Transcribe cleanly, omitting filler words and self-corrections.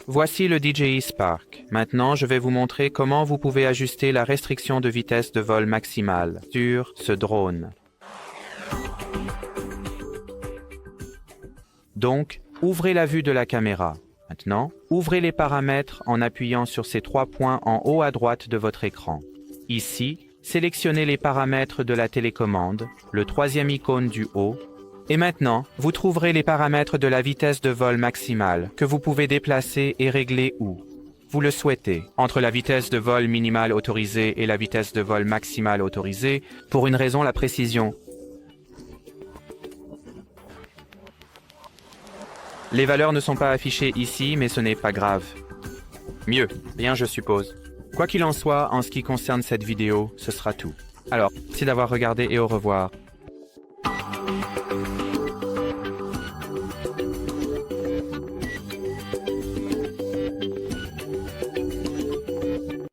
Voici le DJI Spark. Maintenant, je vais vous montrer comment vous pouvez ajuster la restriction de vitesse de vol maximale sur ce drone. Donc, ouvrez la vue de la caméra. Maintenant, ouvrez les paramètres en appuyant sur ces 3 points en haut à droite de votre écran. Ici, sélectionnez les paramètres de la télécommande, le 3e icône du haut. Et maintenant, vous trouverez les paramètres de la vitesse de vol maximale que vous pouvez déplacer et régler où vous le souhaitez, entre la vitesse de vol minimale autorisée et la vitesse de vol maximale autorisée, pour une raison, la précision. Les valeurs ne sont pas affichées ici, mais ce n'est pas grave. Mieux, bien je suppose. Quoi qu'il en soit, en ce qui concerne cette vidéo, ce sera tout. Alors, merci d'avoir regardé et au revoir.